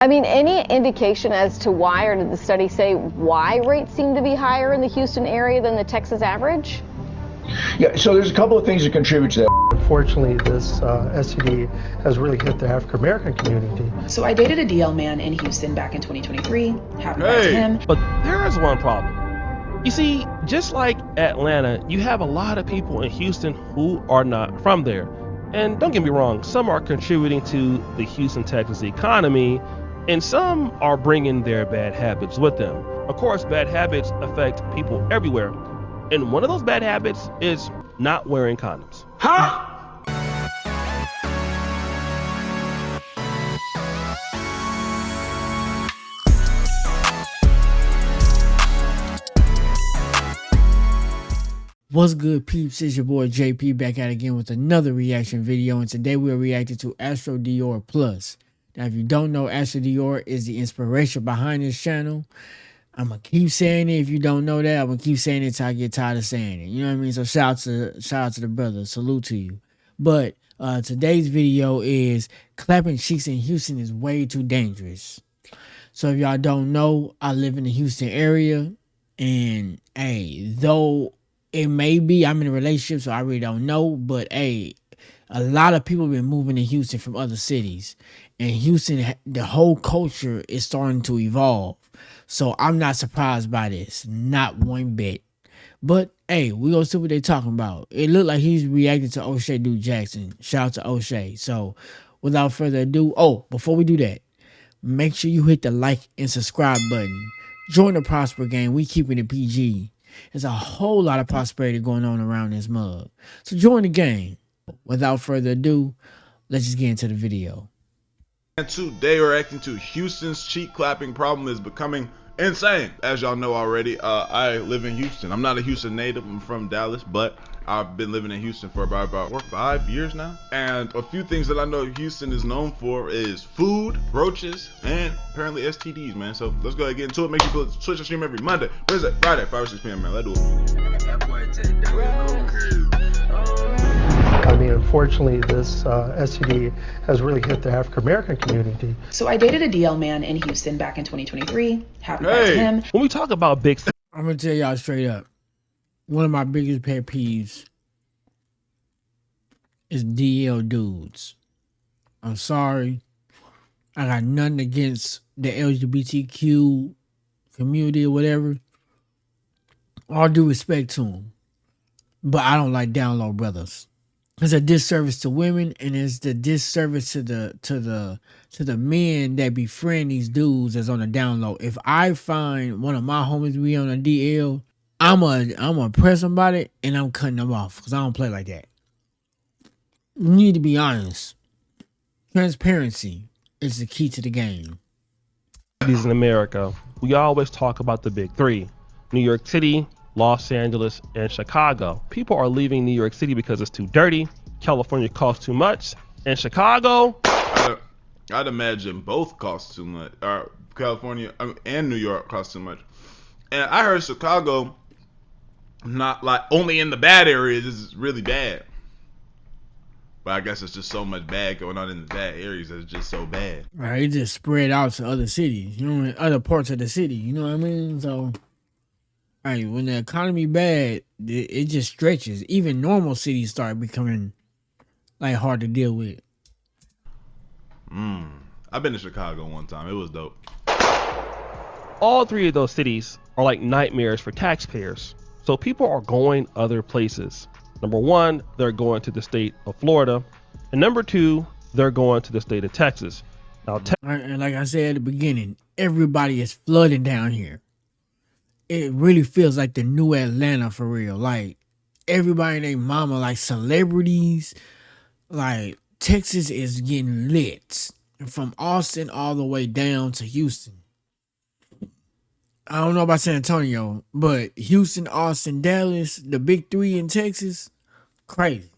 I mean, any indication as to why, or did the study say why rates seem to be higher in the Houston area than the Texas average? Yeah, so there's a couple of things that contribute to that. Unfortunately, this STD has really hit the African-American community. So I dated a DL man in Houston back in 2023. Happy birthday to him. But there is one problem. You see, just like Atlanta, you have a lot of people in Houston who are not from there. And don't get me wrong, some are contributing to the Houston, Texas economy, and some are bringing their bad habits with them. Of course, bad habits affect people everywhere. And one of those bad habits is not wearing condoms. Huh? What's good, peeps? It's your boy JP back at it again with another reaction video, and today we are reacting to Astral Dior Plus. Now, if you don't know, Astral Dior is the inspiration behind this channel. I'm gonna keep saying it. If you don't know that, I'm gonna keep saying it till I get tired of saying it. You know what I mean? So shout out to the brother. Salute to you. But today's video is clapping cheeks in Houston is way too dangerous. So if y'all don't know, I live in the Houston area, and hey, though it may be I'm in a relationship, so I really don't know, but hey, a lot of people have been moving to Houston from other cities, and Houston, the whole culture is starting to evolve. So I'm not surprised by this, not one bit. But hey, we gonna see what they talking about. It looked like he's reacting to Oshay Duke Jackson. Shout out to Oshay. So without further ado, before we do that, make sure you hit the like and subscribe button. Join the Prosper Gang. We keeping it PG. There's a whole lot of prosperity going on around this mug. So join the game. Without further ado, let's just get into the video. And today we're reacting to Houston's cheek clapping problem is becoming insane. As y'all know already, I live in Houston. I'm not a Houston native. I'm from Dallas, but I've been living in Houston for about 5 years now. And a few things that I know Houston is known for is food, roaches, and apparently STDs, man. So let's go ahead and get into it. Make sure you switch the stream every Monday, Wednesday, Friday, 5 or 6 p.m. man. Let's do it. I mean, unfortunately, this STD has really hit the African-American community. So I dated a DL man in Houston back in 2023. Happy birthday to him. When we talk about big things, I'm gonna tell y'all straight up, one of my biggest pet peeves is DL dudes. I'm sorry. I got nothing against the LGBTQ community or whatever. All due respect to them. But I don't like down low brothers. It's a disservice to women, and it's the disservice to the men that befriend these dudes that's on the down low. If I find one of my homies be on a DL, I'm gonna press somebody and I'm cutting them off because I don't play like that. You need to be honest. Transparency is the key to the game. in America, we always talk about the big three: New York City, Los Angeles, and Chicago. People are leaving New York City because it's too dirty, California costs too much, and Chicago, I'd imagine both cost too much. California and New York cost too much. And I heard Chicago, not like only in the bad areas, is really bad. But I guess it's just so much bad going on in the bad areas that it's just so bad. Right, it just spread out to other cities, you know, in other parts of the city, you know what I mean? So, right, when the economy bad, it just stretches. Even normal cities start becoming like hard to deal with. I've been to Chicago one time. It was dope. all three of those cities are like nightmares for taxpayers. So people are going other places. Number one, they're going to the state of Florida. And number two, they're going to the state of Texas. Now, and like I said at the beginning, everybody is flooding down here. It really feels like the new Atlanta for real. Like everybody and their mama, like celebrities. Like Texas is getting lit. From Austin all the way down to Houston. I don't know about San Antonio, but Houston, Austin, Dallas, the big three in Texas, crazy.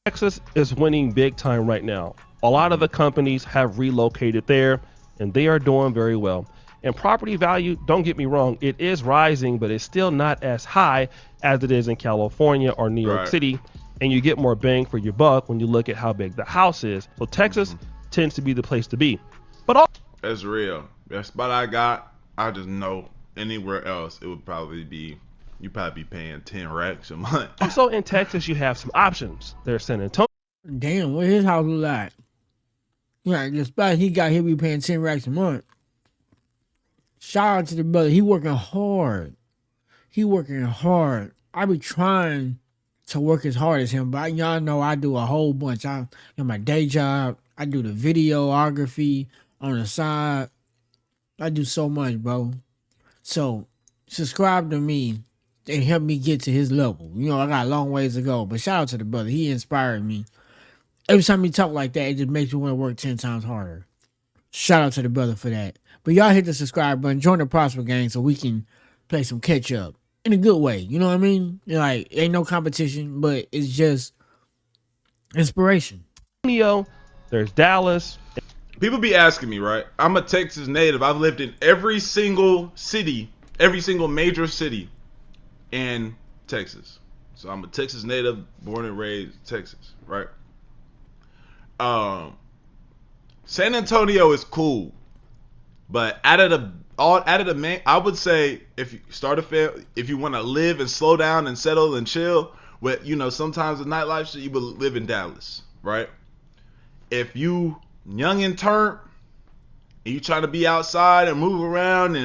Texas is winning big time right now. A lot of the companies have relocated there, and they are doing very well. And property value, don't get me wrong, it is rising, but it's still not as high as it is in California or New York City. And you get more bang for your buck when you look at how big the house is. So Texas tends to be the place to be. But That's real. That spot I got, I just know anywhere else it would probably be, you probably be paying 10 racks a month. Also in Texas, you have some options. There's San Antonio. Damn, what his house look like? Yeah, the spot he got, he'll be paying 10 racks a month. Shout out to the brother. He working hard. He working hard. I be trying to work as hard as him, but y'all know I do a whole bunch. I in my day job, I do the videography on the side. I do so much, bro. So subscribe to me and help me get to his level. You know, I got a long ways to go, but shout out to the brother. He inspired me. Every time he talk like that, it just makes me want to work 10 times harder. Shout out to the brother for that. But y'all hit the subscribe button, join the Prosper Gang so we can play some catch up in a good way. You know what I mean? Like, ain't no competition, but it's just inspiration. There's Dallas. People be asking me, right? I'm a Texas native. I've lived in every single city, every single major city in Texas. So I'm a Texas native, born and raised Texas, right? San Antonio is cool, but out of the main, I would say if you start a family, if you want to live and slow down and settle and chill, with sometimes the nightlife shit, you would live in Dallas, right? If you young and turnt, and you trying to be outside and move around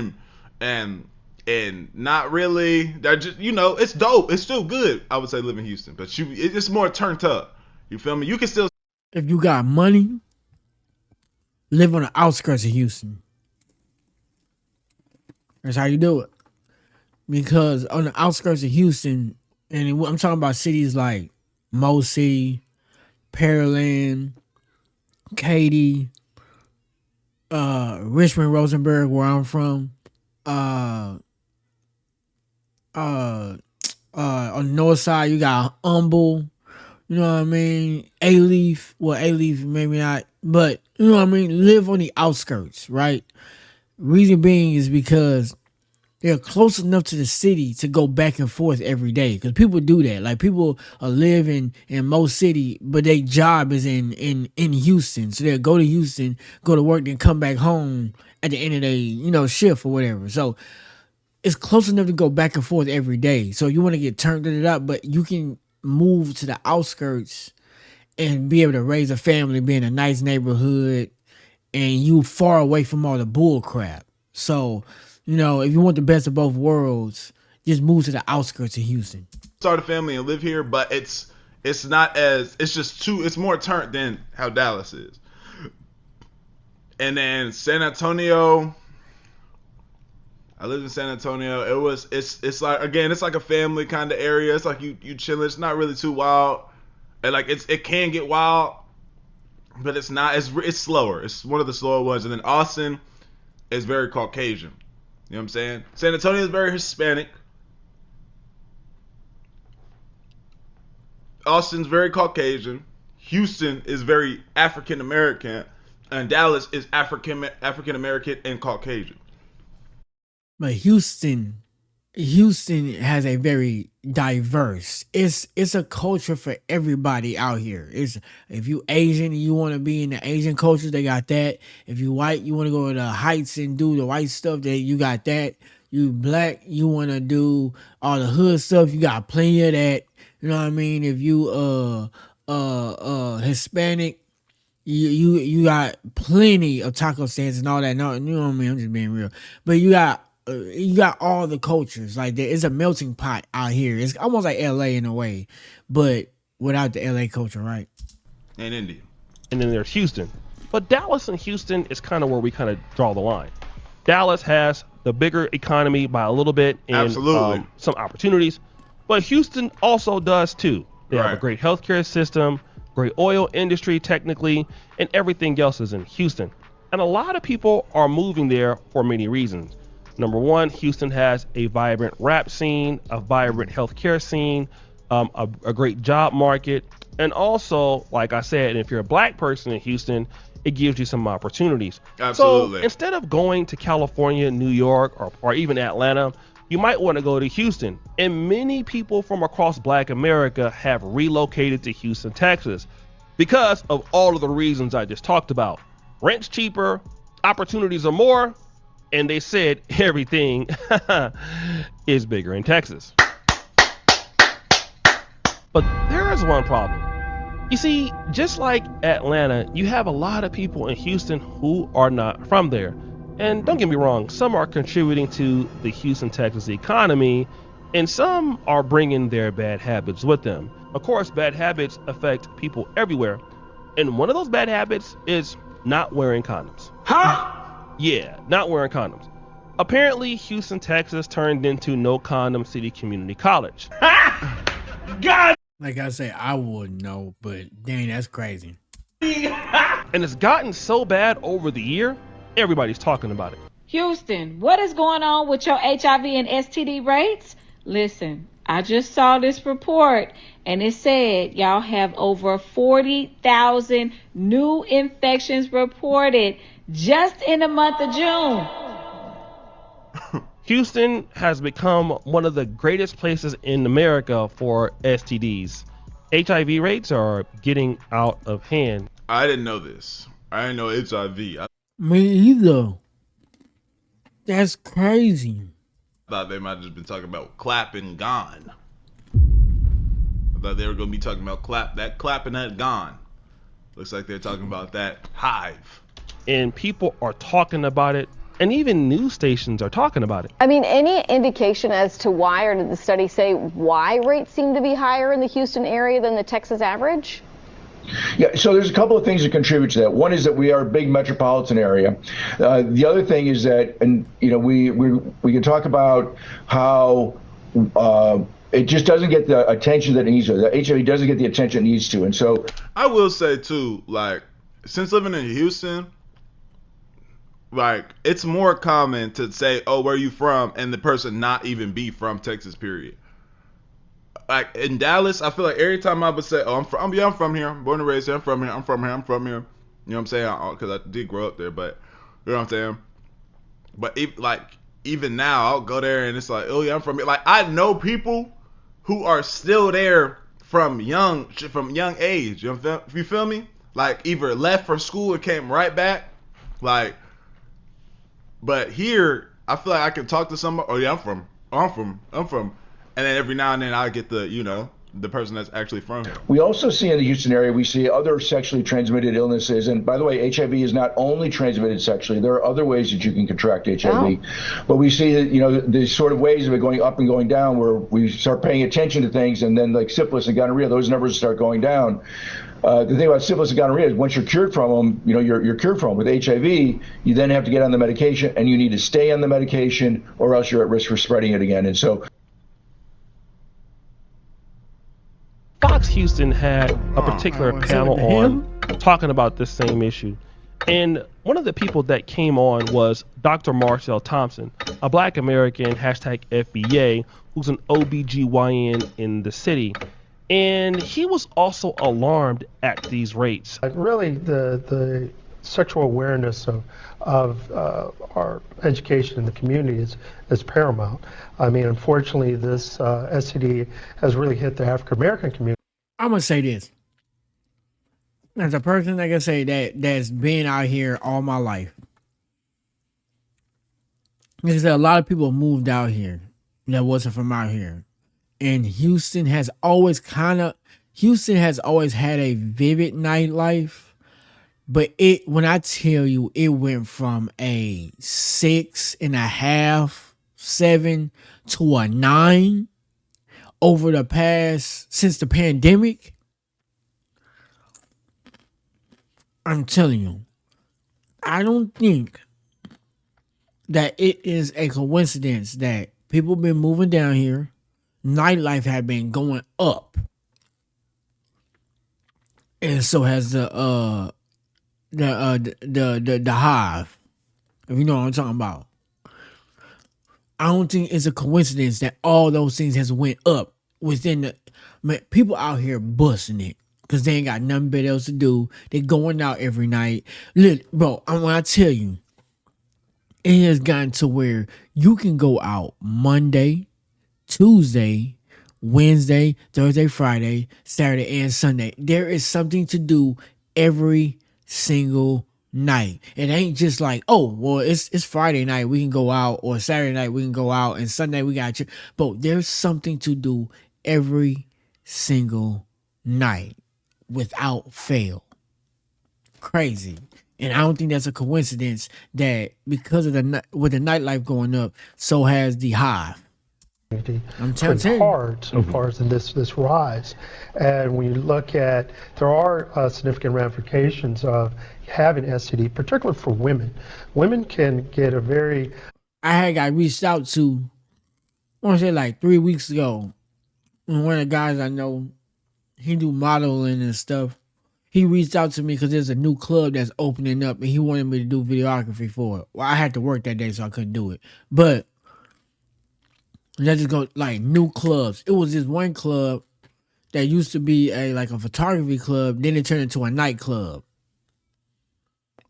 and not really, that just it's dope. It's still good. I would say live in Houston, but it's more turned up. You feel me? You can still. If you got money, live on the outskirts of Houston. That's how you do it. Because on the outskirts of Houston, and I'm talking about cities like Mo City, Pearland, Katy, Richmond, Rosenberg, where I'm from, on the north side you got Humble, you know what I mean, A-Leaf, well A-Leaf maybe not, but you know what I mean, live on the outskirts, right? Reason being is because they're close enough to the city to go back and forth every day. Because people do that. Like, people live in Mo City, but their job is in Houston. So they'll go to Houston, go to work, then come back home at the end of their, shift or whatever. So it's close enough to go back and forth every day. So you want to get turned it up, but you can move to the outskirts and be able to raise a family, be in a nice neighborhood, and you far away from all the bull crap. So, if you want the best of both worlds, just move to the outskirts of Houston. Start a family and live here, but it's more turned than how Dallas is. And then San Antonio, I lived in San Antonio. It's like, again, it's like a family kind of area. It's like you chilling. It's not really too wild. And like it can get wild, but it's not. It's slower. It's one of the slower ones. And then Austin is very Caucasian. You know what I'm saying? San Antonio is very Hispanic. Austin's very Caucasian. Houston is very African American, and Dallas is African American and Caucasian. But Houston has a very diverse. It's a culture for everybody out here. It's, if you Asian and you want to be in the Asian culture, they got that. If you white, you want to go to the heights and do the white stuff, you got that. You black, you want to do all the hood stuff, you got plenty of that. You know what I mean? If you Hispanic, you got plenty of taco stands and all that. No, you know what I mean? I'm just being real. But you got all the cultures. Like, there is a melting pot out here. It's almost like LA in a way, but without the LA culture, right? And India. And then there's Houston. But Dallas and Houston is kind of where we kind of draw the line. Dallas has the bigger economy by a little bit and some opportunities, but Houston also does too. They have a great healthcare system, great oil industry technically, and everything else is in Houston. And a lot of people are moving there for many reasons. Number one, Houston has a vibrant rap scene, a vibrant healthcare scene, a great job market, and also, like I said, if you're a black person in Houston, it gives you some opportunities. Absolutely. So instead of going to California, New York, or even Atlanta, you might want to go to Houston. And many people from across Black America have relocated to Houston, Texas, because of all of the reasons I just talked about. Rent's cheaper, opportunities are more, and they said everything is bigger in Texas. But there is one problem. You see, just like Atlanta, you have a lot of people in Houston who are not from there. And don't get me wrong, some are contributing to the Houston, Texas economy, and some are bringing their bad habits with them. Of course, bad habits affect people everywhere. And one of those bad habits is not wearing condoms. Huh? Yeah, not wearing condoms. Apparently, Houston, Texas turned into no condom city community college. God. Like I say, I wouldn't know, but dang, that's crazy. And it's gotten so bad over the year, everybody's talking about it. Houston, what is going on with your HIV and STD rates? Listen, I just saw this report and it said y'all have over 40,000 new infections reported just in the month of June. Houston has become one of the greatest places in America for STDs. HIV rates are getting out of hand. I didn't know this. I didn't know HIV. Me either. That's crazy. I thought they might have just been talking about clapping gone. I thought they were going to be talking about clapping that gone. Looks like they're talking about that hive. And people are talking about it, and even news stations are talking about it. I mean, any indication as to why, or did the study say why rates seem to be higher in the Houston area than the Texas average? Yeah, so there's a couple of things that contribute to that. One is that we are a big metropolitan area. The other thing is that, and you know, we can talk about how it just doesn't get the attention that it needs to. The HIV doesn't get the attention it needs to, and so I will say too, like, since living in Houston, like, it's more common to say, "Oh, where are you from?" and the person not even be from Texas. Period. Like in Dallas, I feel like every time I would say, "Oh, I'm from here. I'm born and raised here. I'm from here. I'm from here. I'm from here." You know what I'm saying? Because I did grow up there, but you know what I'm saying. But even now, I'll go there and it's like, "Oh yeah, I'm from here." Like, I know people who are still there from young age. You feel me? Like, either left for school or came right back. Like, but here, I feel like I can talk to somebody. "Oh yeah, I'm from. And then every now and then I get the person that's actually from here. We also see in the Houston area, we see other sexually transmitted illnesses. And by the way, HIV is not only transmitted sexually. There are other ways that you can contract HIV. Oh. But we see that, you know, the sort of ways of it going up and going down where we start paying attention to things, and then like syphilis and gonorrhea, those numbers start going down. The thing about syphilis and gonorrhea is once you're cured from them, you know, you're cured from them. With HIV, you then have to get on the medication, and you need to stay on the medication or else you're at risk for spreading it again. And so Fox Houston had a particular panel on talking about this same issue. And one of the people that came on was Dr. Marcel Thompson, a Black American, #FBA, who's an OBGYN in the city. And he was also alarmed at these rates. Really, the sexual awareness of our education in the community is paramount. I mean, unfortunately, this STD has really hit the African American community. I'm gonna say this. As a person, like I say, that's been out here all my life. Like I said, a lot of people moved out here that wasn't from out here. And Houston has always had a vivid nightlife. But when I tell you, it went from a 6.5, 7 to a 9 over the past, since the pandemic. I'm telling you, I don't think that it is a coincidence that people been moving down here. Nightlife have been going up, and so has the hive. If you know what I'm talking about. I don't think it's a coincidence that all those things has went up within the people out here busting it because they ain't got nothing better else to do. They going out every night. Look, bro, when I tell you, it has gotten to where you can go out Monday, Tuesday, Wednesday, Thursday, Friday, Saturday, and Sunday. There is something to do every single night. It ain't just like, oh, well, it's Friday night, we can go out, or Saturday night we can go out, and Sunday we got you. But there's something to do every single night without fail. Crazy. And I don't think that's a coincidence that because of with the nightlife going up, so has the hive. I'm telling you, hard so far as in this rise. And when you look at, there are significant ramifications of having STD, particularly for women. Women can get a very... I had got reached out to, I want to say like 3 weeks ago, and one of the guys I know, he do modeling and stuff. He reached out to me because there's a new club that's opening up, and he wanted me to do videography for it. Well, I had to work that day, so I couldn't do it. But let's just go like new clubs. It was this one club that used to be a photography club, then it turned into a nightclub.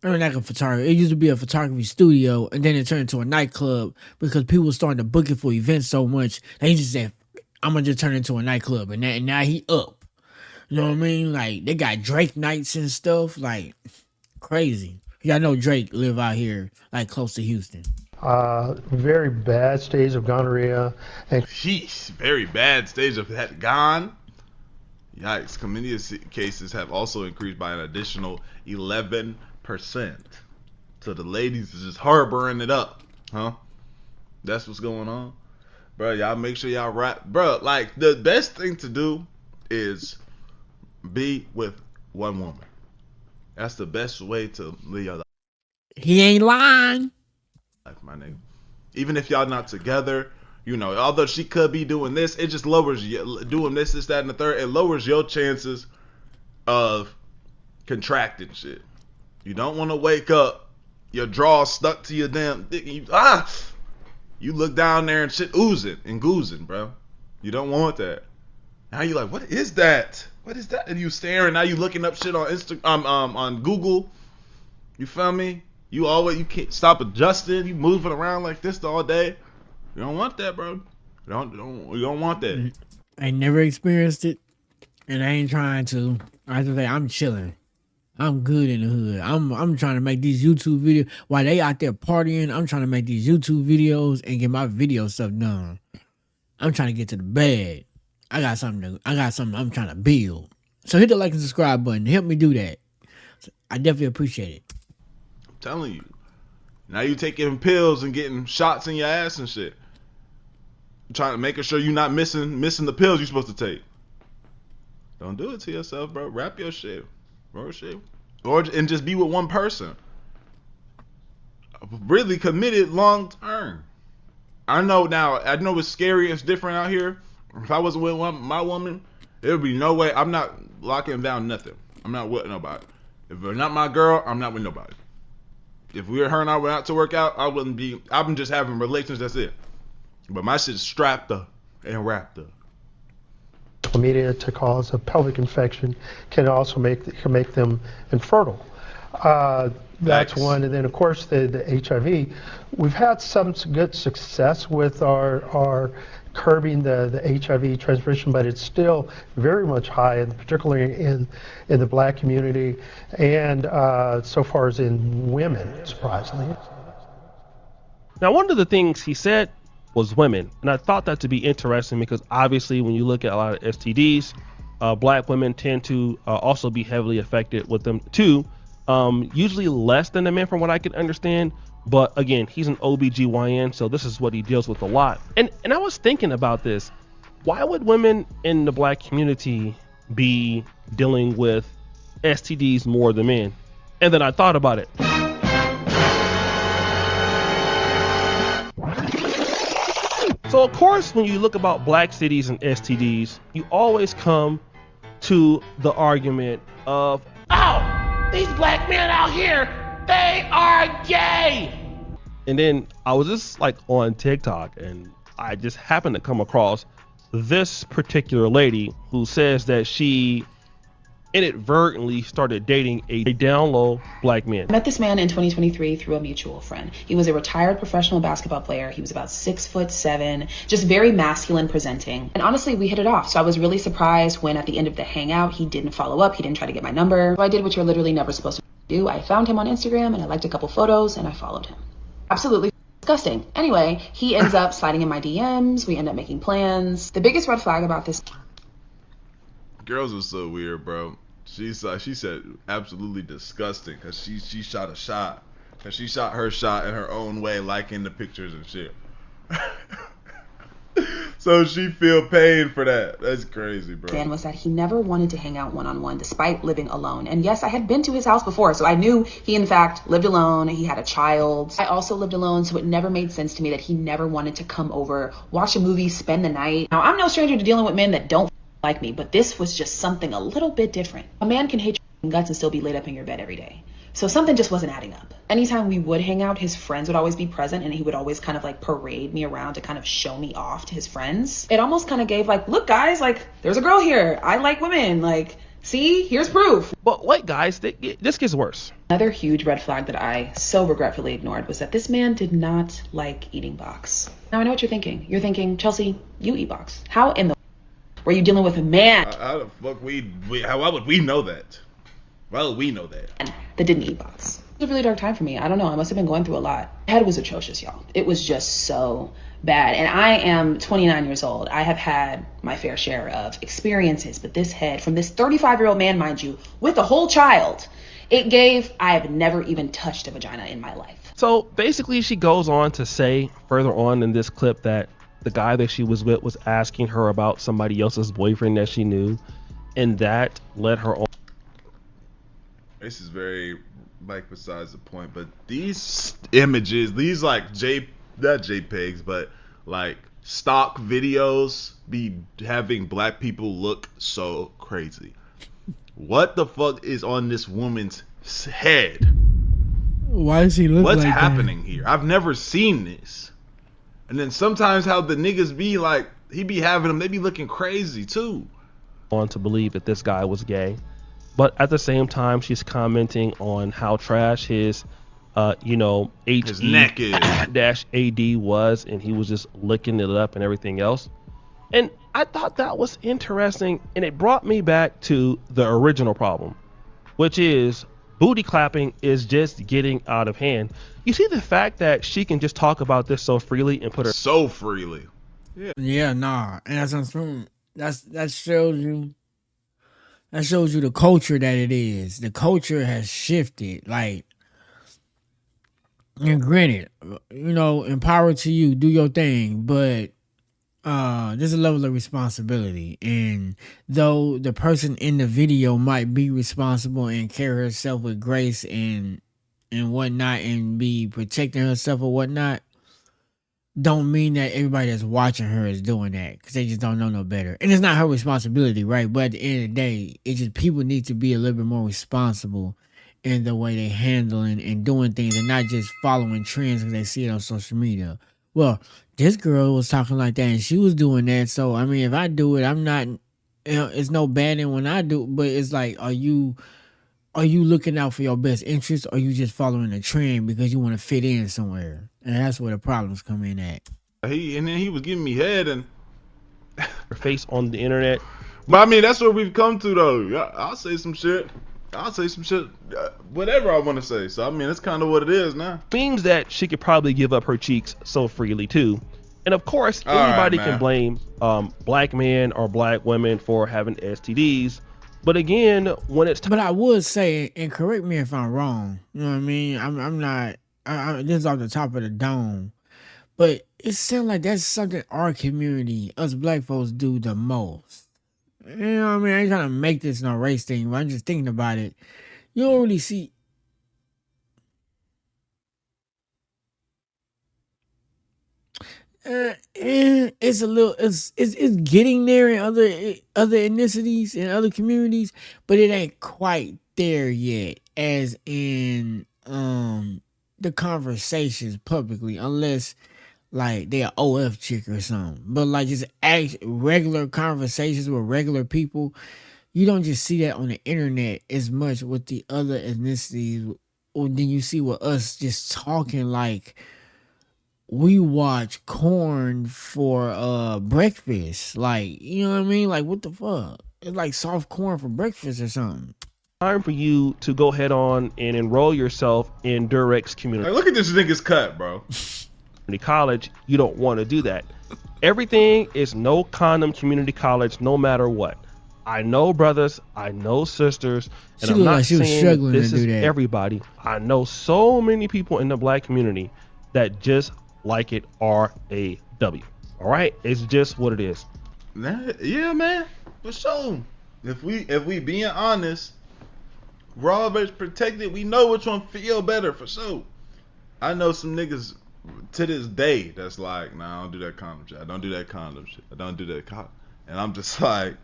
I mean, like a photography. It used to be a photography studio, and then it turned into a nightclub because people were starting to book it for events so much that he just said, "I'm gonna just turn it into a nightclub," and now he up. You know what I mean? Like, they got Drake nights and stuff, like, crazy. Y'all know Drake live out here, like, close to Houston. Very bad stage of gonorrhea. And Sheesh, very bad stage of that gone. Yikes, chlamydia cases have also increased by an additional 11%. So the ladies is just harboring it up, huh? That's what's going on. Bro, y'all make sure y'all rap. Bro, like, the best thing to do is be with one woman. That's the best way to live your life. He ain't lying. My nigga. Even if y'all not together, you know, although she could be doing this, it just lowers doing this, that, and the third. It lowers your chances of contracting shit. You don't want to wake up, your draw stuck to your damn dick, and you look down there and shit oozing and goozing, bro. You don't want that. Now you like, what is that? What is that? And you staring. Now you looking up shit on on Google. You feel me? You can't stop adjusting. You moving around like this all day. You don't want that, bro. You don't want that. I never experienced it, and I ain't trying to. I just say I'm chilling. I'm good in the hood. I'm trying to make these YouTube videos while they out there partying. I'm trying to make these YouTube videos and get my video stuff done. I'm trying to get to the bag. I got something I'm trying to build. So hit the like and subscribe button. Help me do that. I definitely appreciate it. I'm telling you. Now you taking pills and getting shots in your ass and shit. I'm trying to make sure you're not missing the pills you're supposed to take. Don't do it to yourself, bro. Wrap your shit. And just be with one person. Really committed long term. I know it's scary, it's different out here. If I wasn't with my woman, there would be no way. I'm not locking down nothing. I'm not with nobody. If they're not my girl, I'm not with nobody. If her and I went out to work out, I'm just having relations, that's it. But my shit's strapped up and wrapped up. Chlamydia to cause a pelvic infection can also make them infertile. That's one. And then, of course, the HIV. We've had some good success with our curbing the HIV transmission, but it's still very much high, and particularly in the black community, and so far as in women, surprisingly. Now, one of the things he said was women, and I thought that to be interesting because obviously when you look at a lot of STDs, black women tend to also be heavily affected with them too, usually less than the men from what I can understand. But again, he's an OBGYN, so this is what he deals with a lot. And I was thinking about this. Why would women in the black community be dealing with STDs more than men? And then I thought about it. So of course, when you look about black cities and STDs, you always come to the argument of, oh, these black men out here, they are gay. And then I was just like on TikTok and I just happened to come across this particular lady who says that she inadvertently started dating a down low black man. I met this man in 2023 through a mutual friend. He was a retired professional basketball player. He was about 6'7", just very masculine presenting. And honestly, we hit it off. So I was really surprised when at the end of the hangout, he didn't follow up. He didn't try to get my number. So I did what you're literally never supposed to. I found him on Instagram and I liked a couple photos and I followed him. Absolutely disgusting. Anyway, he ends up sliding in my DMs. We end up making plans. The biggest red flag about this. Girls are so weird, bro. She said absolutely disgusting because she shot a shot. And she shot her shot in her own way, liking the pictures and shit. So she feel pain for that. That's crazy, bro. Dan was that he never wanted to hang out one-on-one despite living alone. And yes, I had been to his house before, so I knew he in fact lived alone. He had a child. I also lived alone, so it never made sense to me that he never wanted to come over, watch a movie, spend the night. Now, I'm no stranger to dealing with men that don't like me, but this was just something a little bit different. A man can hate your guts and still be laid up in your bed every day. So something just wasn't adding up. Anytime we would hang out, his friends would always be present and he would always kind of like parade me around to kind of show me off to his friends. It almost kind of gave like, look guys, like there's a girl here. I like women. Like, see, here's proof. But wait guys, this gets worse. Another huge red flag that I so regretfully ignored was that this man did not like eating box. Now I know what you're thinking. You're thinking, Chelsea, you eat box. How in the were you dealing with a man? How the fuck why would we know that? Why would we know that? That didn't eat box. It was a really dark time for me. I don't know. I must have been going through a lot. My head was atrocious, y'all. It was just so bad. And I am 29 years old. I have had my fair share of experiences, but this head from this 35-year-old man, mind you, with a whole child, I have never even touched a vagina in my life. So basically she goes on to say further on in this clip that the guy that she was with was asking her about somebody else's boyfriend that she knew, and that led her on. This is very like besides the point, but these images, these like not JPEGs, but like stock videos be having black people look so crazy. What the fuck is on this woman's head? Why does he look What's like happening here? I've never seen this. And then sometimes how the niggas be like, he be having them, they be looking crazy too. On to believe that this guy was gay. But at the same time, she's commenting on how trash his His neck is. -AD was, and he was just licking it up and everything else. And I thought that was interesting, and it brought me back to the original problem, which is booty clapping is just getting out of hand. You see the fact that she can just talk about this so freely and put her so freely. Yeah, nah, and that's something that shows you. That shows you the culture that it is. The culture has shifted. Like, and granted, empower to you, do your thing, but there's a level of responsibility. And though the person in the video might be responsible and carry herself with grace and whatnot and be protecting herself or whatnot, don't mean that everybody that's watching her is doing that, because they just don't know no better. And it's not her responsibility, right? But at the end of the day, it's just people need to be a little bit more responsible in the way they handling and doing things, and not just following trends because they see it on social media. Well, this girl was talking like that and she was doing that. So, I mean, if I do it, I'm not, it's no bad in when I do, but it's like, are you looking out for your best interest, or are you just following a trend because you want to fit in somewhere? And that's where the problems come in at. He was giving me head and her face on the internet. But I mean, that's what we've come to though. I'll say some shit. Whatever I want to say. So I mean, that's kind of what it is now. Means that she could probably give up her cheeks so freely too. And of course, anybody can blame black men or black women for having STDs. But again, when it's but I would say, and correct me if I'm wrong, you know what I mean? I'm not. This is off the top of the dome, but it sounds like that's something our community, us black folks, do the most. You know what I mean? I ain't trying to make this no race thing, but I'm just thinking about it. You don't really see. It's a little, it's getting there in other ethnicities and other communities, but it ain't quite there yet, as in the conversations publicly, unless like they're OF chick or something. But like just regular conversations with regular people, you don't just see that on the internet as much with the other ethnicities, or then you see with us just talking like we watch corn for breakfast. Like, you know what I mean? Like, what the fuck? It's like soft corn for breakfast or something. Time for you to go ahead on and enroll yourself in Durex Community Like, look at this nigga's cut, bro. College. You don't want to do that. Everything is no condom community college, no matter what. I know brothers, I know sisters, and She I'm looked not like she was saying struggling this to do is that. everybody. I know so many people in the black community that just like it RAW. All right, it's just what it is. Yeah, man, for sure. If we being honest, raw versus protected, we know which one feel better for sure. I know some niggas to this day that's like, nah, I don't do that condom shit. I don't do that condom shit. I don't do that condom. And I'm just like,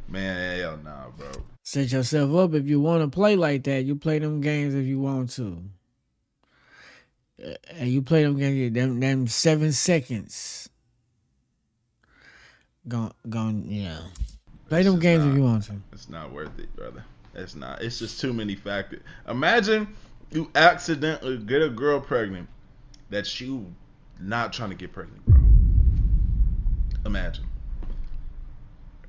man, hell nah, bro. Set yourself up if you want to play like that. You play them games if you want to. And you play them games, them 7 seconds. Gone, yeah. Play them games if you want to. It's not worth it, brother. It's not. It's just too many factors. Imagine you accidentally get a girl pregnant that you not trying to get pregnant, bro. Imagine.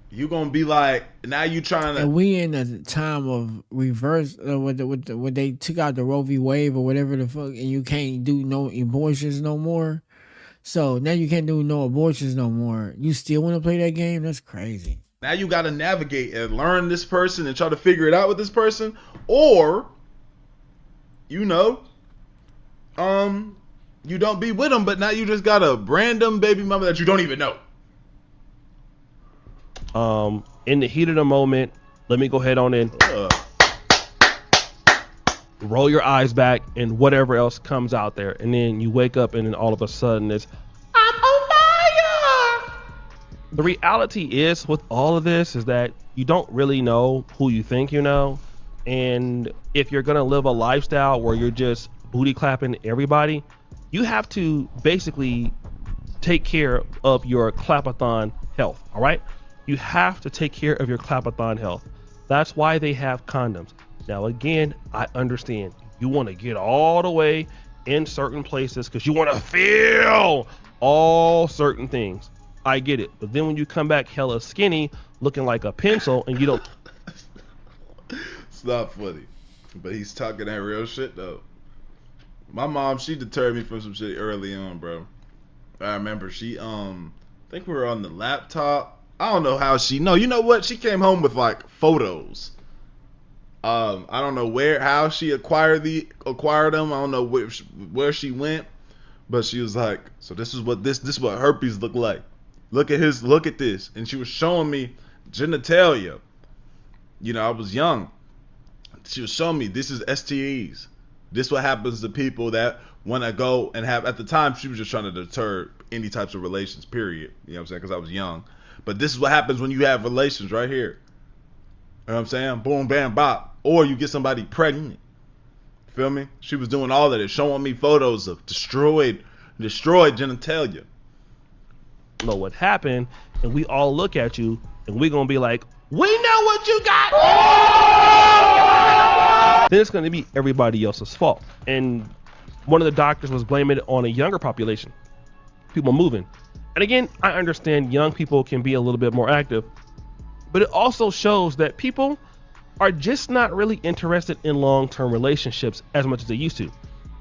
You gonna be like, now you trying to. And we in a time of reverse, when they took out the Roe v. Wade or whatever the fuck, and you can't do no abortions no more. So now you can't do no abortions no more. You still want to play that game? That's crazy. Now you got to navigate and learn this person and try to figure it out with this person, or you don't be with them, but now you just got a random baby mama that you don't even know. In the heat of the moment, let me go ahead on in. Roll your eyes back and whatever else comes out there, and then you wake up and then all of a sudden it's, I'm on fire. The reality is with all of this is that you don't really know who you think you know, and if you're gonna live a lifestyle where you're just booty clapping everybody, you have to basically take care of your clapathon health. All right, you have to take care of your clapathon health. That's why they have condoms. Now, again, I understand you want to get all the way in certain places because you want to feel all certain things. I get it. But then when you come back hella skinny, looking like a pencil, and you don't. It's not funny. But he's talking that real shit, though. My mom, she deterred me from some shit early on, bro. I remember she, I think we were on the laptop. I don't know how she, no, you know what? She came home with like photos. I don't know how she acquired them. I don't know where she went, but she was like, so this is what herpes look like. Look at this. And she was showing me genitalia. You know, I was young. She was showing me this is STEs. This what happens to people that want to go and have, at the time she was just trying to deter any types of relations, period. You know what I'm saying? Because I was young. But this is what happens when you have relations right here. You know what I'm saying? Boom, bam, bop. Or you get somebody pregnant. Feel me? She was doing all of this, showing me photos of destroyed genitalia. Know what happened, and we all look at you, and we're going to be like, we know what you got! Then it's going to be everybody else's fault. And one of the doctors was blaming it on a younger population. People moving. And again, I understand young people can be a little bit more active, but it also shows that people are just not really interested in long-term relationships as much as they used to.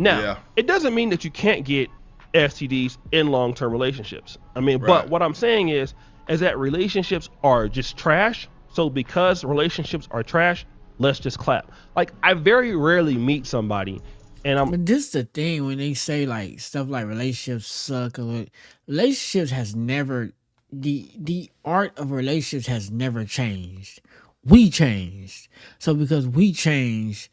Now, It doesn't mean that you can't get STDs in long-term relationships. I mean, right. But what I'm saying is that relationships are just trash. So because relationships are trash, let's just clap. Like, I very rarely meet somebody and But this is the thing when they say like stuff like relationships suck, or relationships has never, the art of relationships has never changed. We changed. So because we changed,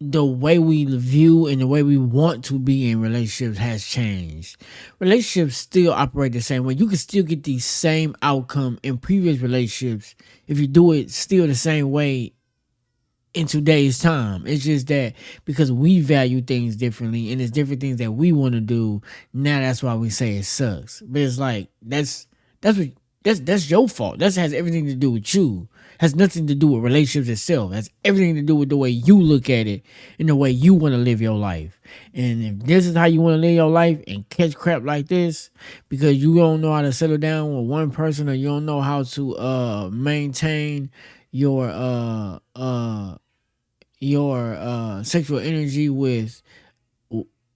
the way we view and the way we want to be in relationships has changed. Relationships still operate the same way. You can still get the same outcome in previous relationships if you do it still the same way in today's time. It's just that because we value things differently and it's different things that we want to do, now that's why we say it sucks. But it's like that's your fault. That has everything to do with you. Has nothing to do with relationships itself. Has everything to do with the way you look at it and the way you want to live your life. And if this is how you want to live your life and catch crap like this because you don't know how to settle down with one person, or you don't know how to maintain your sexual energy with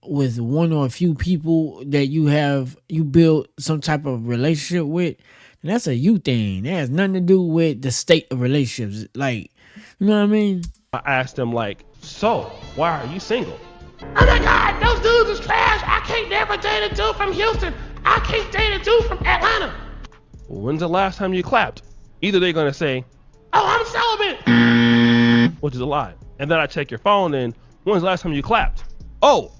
one or a few people that you build some type of relationship with, and that's a you thing. That has nothing to do with the state of relationships. Like, you know what I mean? I asked him like, so why are you single? Oh my God, those dudes is trash. I can't never date a dude from Houston. I can't date a dude from Atlanta. When's the last time you clapped? Either they're gonna say, oh, I'm celibate, which is a lie, and then I check your phone and when's the last time you clapped? Oh,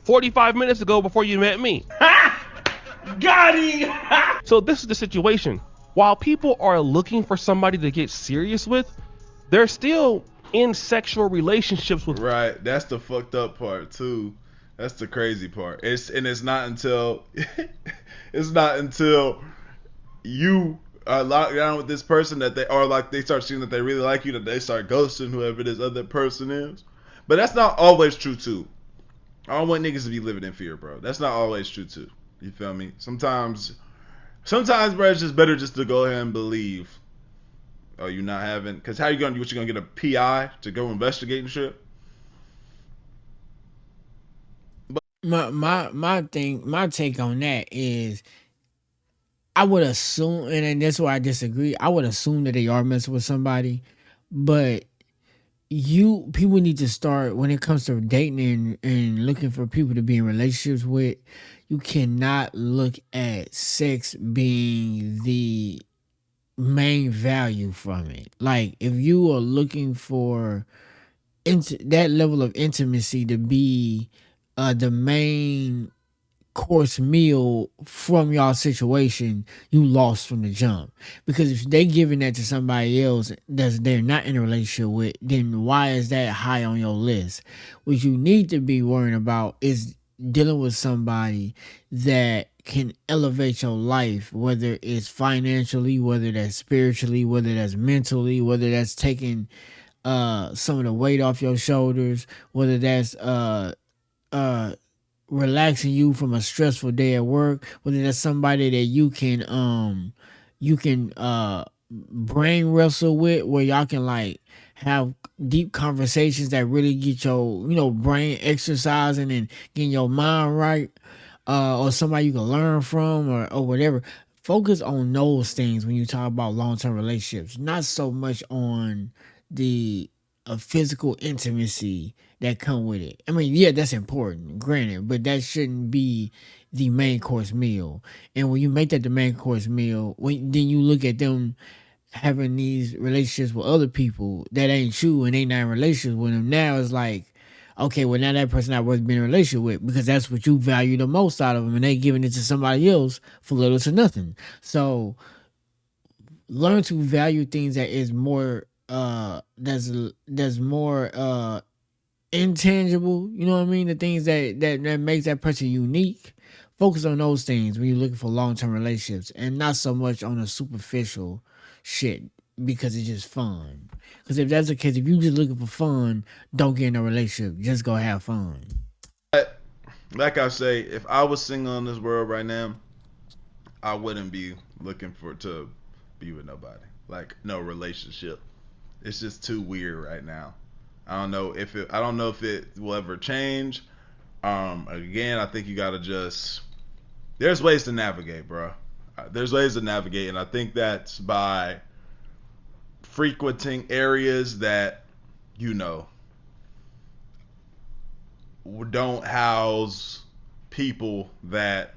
45 minutes ago before you met me. got him. So this is the situation. While people are looking for somebody to get serious with, they're still in sexual relationships with. Right, that's the fucked up part too. That's the crazy part. It's not until it's not until you are locked down with this person that they start seeing that they really like you, that they start ghosting whoever this other person is. But that's not always true too. I don't want niggas to be living in fear, bro. That's not always true too. You feel me? Sometimes, bro, it's just better just to go ahead and believe. Oh, you not having? Because how you gonna do? What, you gonna get a PI to go investigate and shit? My take on that is, I would assume, and that's why I disagree. I would assume that they are messing with somebody, but people need to start, when it comes to dating and looking for people to be in relationships with. You cannot look at sex being the main value from it. Like, if you are looking for that level of intimacy to be the main course meal from y'all situation, you lost from the jump. Because if they giving that to somebody else that they're not in a relationship with, then why is that high on your list? What you need to be worrying about is dealing with somebody that can elevate your life, whether it's financially, whether that's spiritually, whether that's mentally, whether that's taking some of the weight off your shoulders, whether that's uh relaxing you from a stressful day at work, whether that's somebody that you can brain wrestle with, where y'all can like have deep conversations that really get your brain exercising and getting your mind right, or somebody you can learn from, or whatever. Focus on those things when you talk about long-term relationships, not so much on the physical intimacy that come with it. I mean, yeah, that's important, granted, but that shouldn't be the main course meal. And when you make that the main course meal, then you look at them having these relationships with other people that ain't you, and they not in relationships with them. Now it's like, okay, well, now that person not worth being in a relationship with, because that's what you value the most out of them, and they giving it to somebody else for little to nothing. So learn to value things that is more that's more intangible. You know what I mean? The things that makes that person unique. Focus on those things when you're looking for long-term relationships, and not so much on the superficial shit, because it's just fun. Because if that's the case, if you just looking for fun, don't get in a relationship. Just go have fun. Like I say, if I was single in this world right now, I wouldn't be looking to be with nobody. Like, no relationship. It's just too weird right now. I don't know if it will ever change. Again, I think you gotta just. There's ways to navigate, bro. There's ways to navigate, and I think that's by frequenting areas that don't house people that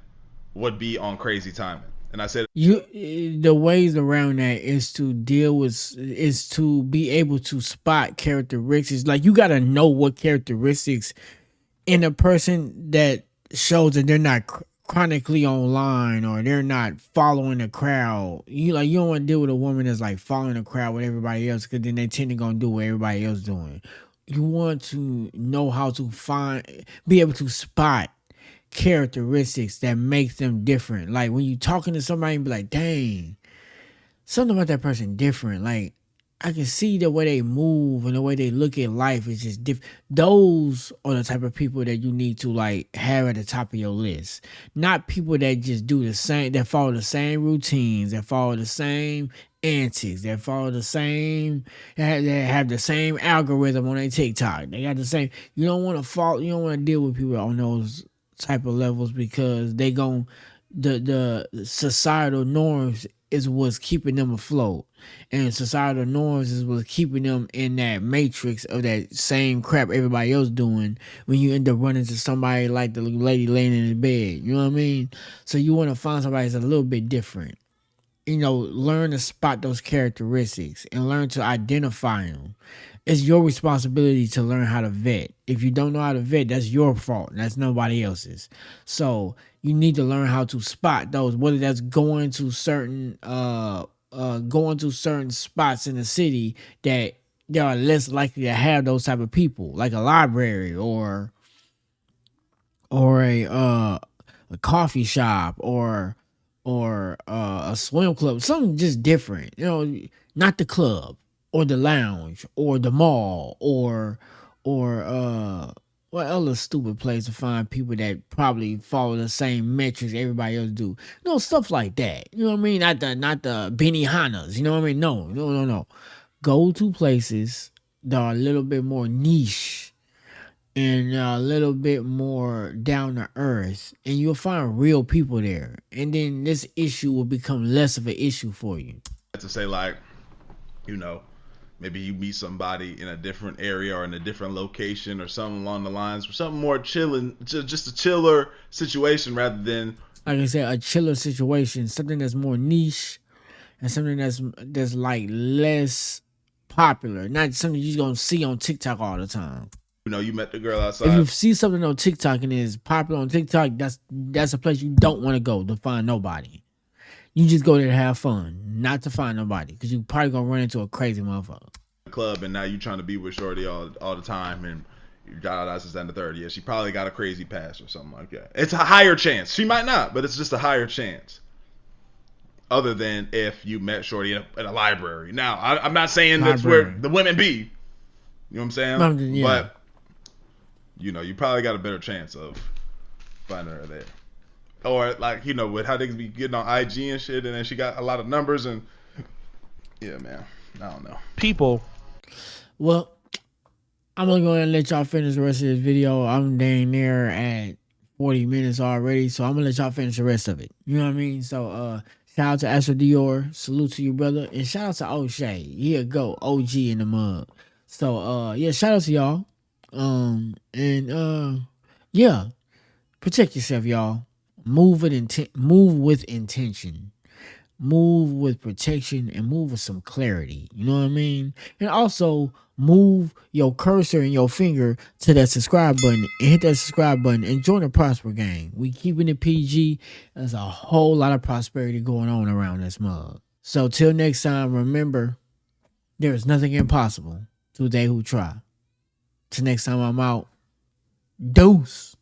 would be on crazy timing. And I said the ways around that is to be able to spot characteristics. Like, you gotta know what characteristics in a person that shows that they're not chronically online, or they're not following the crowd. You don't want to deal with a woman that's like following the crowd with everybody else, because then they tend to gonna do what everybody else doing. You want to know how to be able to spot characteristics that make them different. Like, when you talking to somebody and be like, dang, something about that person different. Like, I can see the way they move and the way they look at life is just different. Those are the type of people that you need to like have at the top of your list. Not people that just do the same, that follow the same routines, that follow the same antics, that follow the same, that have the same algorithm on their TikTok. They got the same. You don't want to follow. You don't want to deal with people on those type of levels because they gon' the societal norms is what's keeping them afloat, and societal norms is what's keeping them in that matrix of that same crap everybody else doing. When you end up running to somebody like the lady laying in the bed, you know what I mean? So you want to find somebody that's a little bit different. You know, learn to spot those characteristics and learn to identify them. It's your responsibility to learn how to vet. If you don't know how to vet, that's your fault. That's nobody else's. So you need to learn how to spot those, whether that's going to certain spots in the city that they are less likely to have those type of people, like a library or a coffee shop or a swim club, something just different. You know, not the club or the lounge or the mall or what other stupid place to find people that probably follow the same metrics everybody else do. You know, stuff like that. You know what I mean? Not the Benihanas. You know what I mean? No. Go to places that are a little bit more niche and a little bit more down to earth, and you'll find real people there. And then this issue will become less of an issue for you. To say, like, you know, maybe you meet somebody in a different area or in a different location or something along the lines, or something more chilling, just a chiller situation rather than, like I said, a chiller situation, something that's more niche and something that's like less popular, not something you're gonna see on TikTok all the time. you know, you met the girl outside. If you see something on TikTok and it's popular on TikTok, that's a place you don't want to go to find nobody. You just go there to have fun, not to find nobody, because you probably gonna run into a crazy motherfucker. Club, and now you trying to be with shorty all the time, and you got out since then the third. Yeah, she probably got a crazy past or something like that. It's a higher chance. She might not, but it's just a higher chance. Other than if you met shorty at a library. Now, I'm not saying that's where the women be. You know what I'm saying? Yeah. But you know, you probably got a better chance of finding her there. Or like, you know, with how they be getting on IG and shit, and then she got a lot of numbers, and yeah, man, I don't know. People. Well, I'm gonna go ahead and let y'all finish the rest of this video. I'm dang near at 40 minutes already, so I'm gonna let y'all finish the rest of it. You know what I mean? So shout out to Astral Dior, salute to you, brother, and shout out to Oshay. Here go, OG in the mug. So yeah, shout out to y'all. Yeah, protect yourself, y'all. Move with intention. Move with protection and move with some clarity. You know what I mean? And also move your cursor and your finger to that subscribe button and hit that subscribe button and join the Prosper Gang. We keeping it PG. There's a whole lot of prosperity going on around this mug. So till next time, remember, there is nothing impossible to they who try. Till next time I'm out. Deuce.